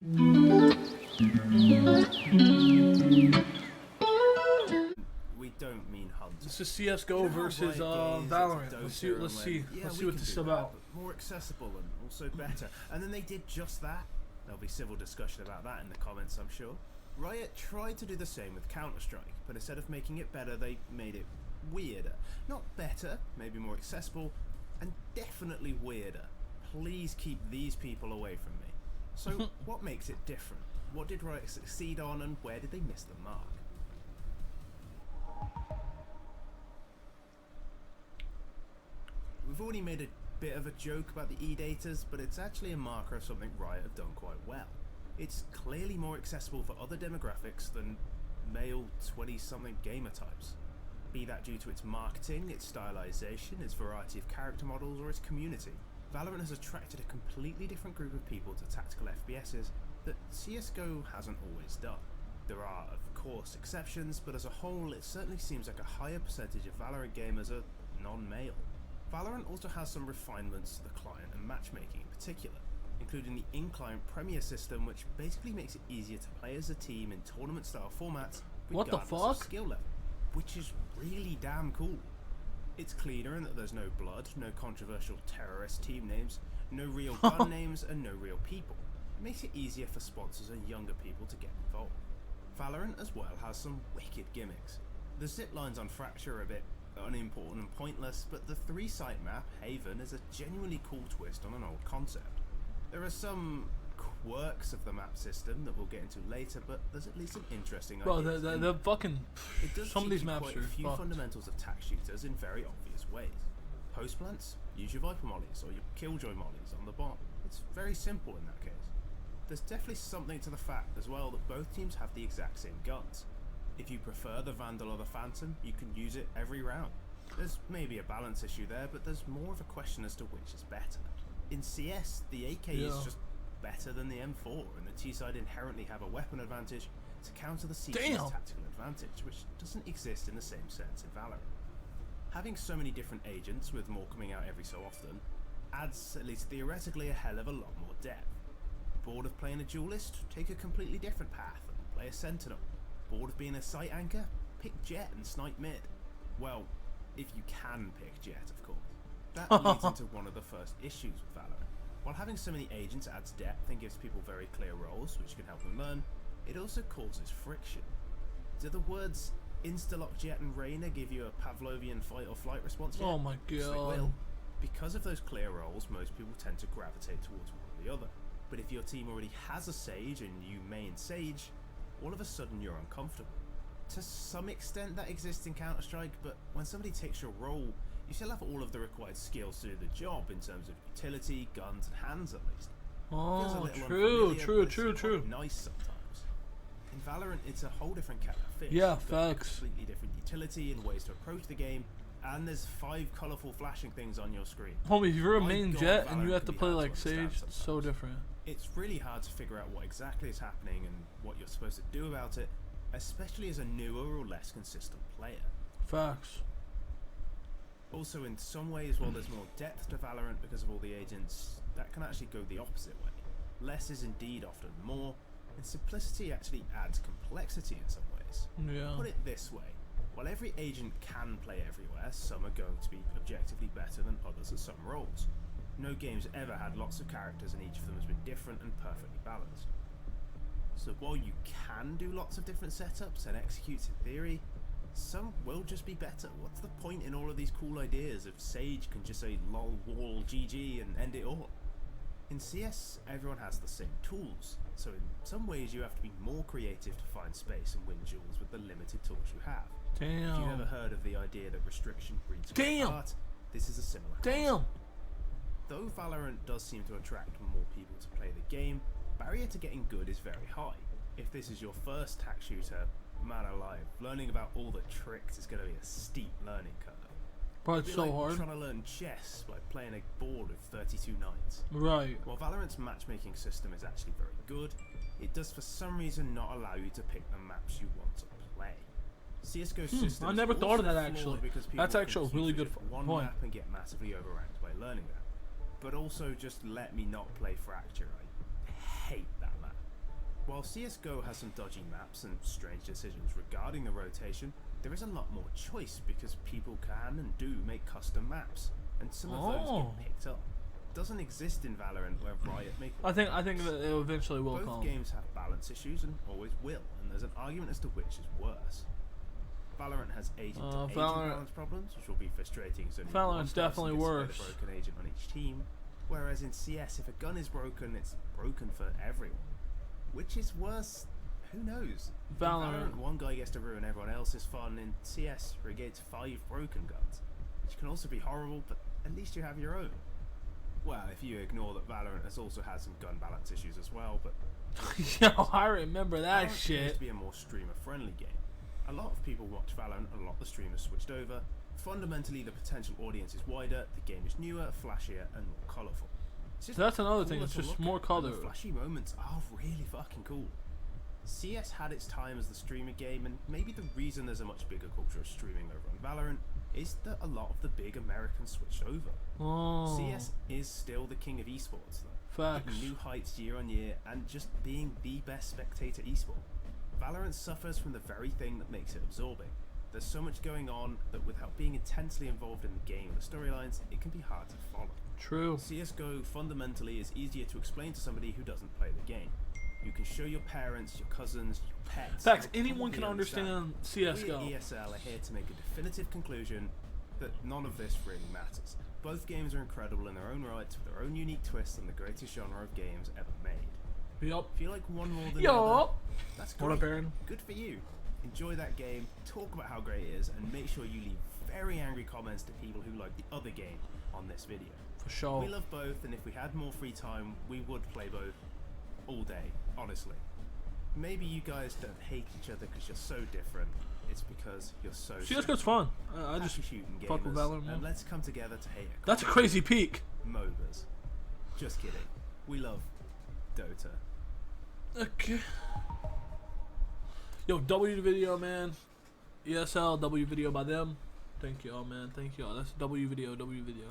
We don't mean hunters. This is CSGO versus Valorant. Let's see what this is about. More accessible and also better. And then they did just that. There'll be civil discussion about that in the comments, I'm sure. Riot tried to do the same with Counter-Strike, but instead of making it better, they made it weirder. Not better, maybe more accessible, and definitely weirder. Please keep these people away from me. So, what makes it different? What did Riot succeed on, and where did they miss the mark? We've already made a bit of a joke about the E-daters, but it's actually a marker of something Riot have done quite well. It's clearly more accessible for other demographics than male 20-something gamer types. Be that due to its marketing, its stylization, its variety of character models, or its community. Valorant has attracted a completely different group of people to tactical FPSs that CSGO hasn't always done. There are, of course, exceptions, but as a whole, it certainly seems like a higher percentage of Valorant gamers are non-male. Valorant also has some refinements to the client and matchmaking in particular, including the in-client Premier system, which basically makes it easier to play as a team in tournament-style formats regardless of skill level, which is really damn cool. It's cleaner in that there's no blood, no controversial terrorist team names, no real gun names, and no real people. It makes it easier for sponsors and younger people to get involved. Valorant as well has some wicked gimmicks. The zip lines on Fracture are a bit unimportant and pointless, but the 3-site map, Haven, is a genuinely cool twist on an old concept. There are some quirks of the map system that we'll get into later, but there's at least some interesting ideas. Bro, the fucking... some of these maps are a few fundamentals of tac shooters in very obvious ways. Post plants, use your Viper mollies or your Killjoy mollies on the bomb. It's very simple in that case. There's definitely something to the fact as well that both teams have the exact same guns. If you prefer the Vandal or the Phantom, you can use it every round. There's maybe a balance issue there, but there's more of a question as to which is better. In CS, the AK is just better than the M4, and the T-side inherently have a weapon advantage to counter the C-side's tactical advantage, which doesn't exist in the same sense in Valorant. Having so many different agents, with more coming out every so often, adds, at least theoretically, a hell of a lot more depth. Bored of playing a duelist? Take a completely different path and play a Sentinel. Bored of being a site anchor? Pick Jet and snipe mid. Well, if you can pick Jet, of course. That leads into one of the first issues with Valorant. While having so many agents adds depth and gives people very clear roles, which can help them learn, it also causes friction. Do the words Instalock Jet and Reyna give you a Pavlovian fight or flight response yet? Oh my god. Yes, they will. Because of those clear roles, most people tend to gravitate towards one or the other. But if your team already has a Sage and you main Sage, all of a sudden you're uncomfortable. To some extent that exists in Counter-Strike, but when somebody takes your role, you still have all of the required skills to do the job in terms of utility, guns, and hands at least. Oh, true. Nice sometimes. In Valorant, it's a whole different kettle of fish. Yeah, You've got facts. Completely different utility and ways to approach the game, and there's 5 colourful flashing things on your screen. Homie, if you're a main Jet Valorant and you have to can be play hard like Sage, understand it's so different. It's really hard to figure out what exactly is happening and what you're supposed to do about it, especially as a newer or less consistent player. Facts. Also, in some ways, while there's more depth to Valorant because of all the agents, that can actually go the opposite way. Less is indeed often more, and simplicity actually adds complexity in some ways. Yeah. Put it this way, while every agent can play everywhere, some are going to be objectively better than others at some roles. No game's ever had lots of characters and each of them has been different and perfectly balanced. So while you can do lots of different setups and execute in theory, some will just be better. What's the point in all of these cool ideas if Sage can just say lol wall GG and end it all? In CS, everyone has the same tools, so in some ways you have to be more creative to find space and win duels with the limited tools you have. Damn. If you've ever heard of the idea that restriction breeds art, this is a similar concept. Though Valorant does seem to attract more people to play the game, barrier to getting good is very high. If this is your first tac shooter, man alive, learning about all the tricks is going to be a steep learning curve. But it's so hard. Trying to learn chess by playing a board of 32 knights. Right. While Valorant's matchmaking system is actually very good, it does for some reason not allow you to pick the maps you want to play. CSGO systems I never thought of that also actually. because people That's actually a really good one point. map and get massively overranked by learning that. But also just let me not play Fracture. I hate that map. While CSGO has some dodgy maps and strange decisions regarding the rotation, there is a lot more choice because people can and do make custom maps, and some of those get picked up. Doesn't exist in Valorant where Riot make. I think that it eventually will come. Both games have balance issues and always will, and there's an argument as to which is worse. Valorant has agent-to-agent balance problems, which will be frustrating. So Valorant's definitely worse. A broken agent on each team, whereas in CS, if a gun is broken, it's broken for everyone. Which is worse? Who knows? Valorant, one guy gets to ruin everyone else's fun. In CS, regates 5 broken guns, which can also be horrible, but at least you have your own. Well, if you ignore that Valorant has also had some gun balance issues as well, but yo, I remember that Valorant shit. Used to be a more streamer-friendly game. A lot of people watch Valorant, a lot of the streamers switched over. Fundamentally, the potential audience is wider, the game is newer, flashier, and more colourful. So that's another thing, it's just more colour. The flashy moments are really fucking cool. CS had its time as the streamer game, and maybe the reason there's a much bigger culture of streaming over on Valorant is that a lot of the big Americans switched over. CS is still the king of esports, though. Facts. Hitting new heights year on year, and just being the best spectator esport. Valorant suffers from the very thing that makes it absorbing. There's so much going on that without being intensely involved in the game and the storylines, it can be hard to follow. True. CSGO fundamentally is easier to explain to somebody who doesn't play the game. You can show your parents, your cousins, your pets. Facts, anyone can understand CSGO. We at ESL are here to make a definitive conclusion that none of this really matters. Both games are incredible in their own right, with their own unique twists and the greatest genre of games ever made. Yup. If you like one more than the other, that's great. What up, Aaron? Good for you. Enjoy that game, talk about how great it is, and make sure you leave very angry comments to people who like the other game on this video. For sure. We love both, and if we had more free time, we would play both all day, honestly. Maybe you guys don't hate each other because you're so different. It's because you're so CSGO's fun. I just fuck with Valorant, man. And let's come together to hate a That's a crazy peak. MOBAs. Just kidding. We love Dota. Okay. Yo, W video, man. ESL, W video by them. Thank y'all, man. Thank y'all. That's W video, W video.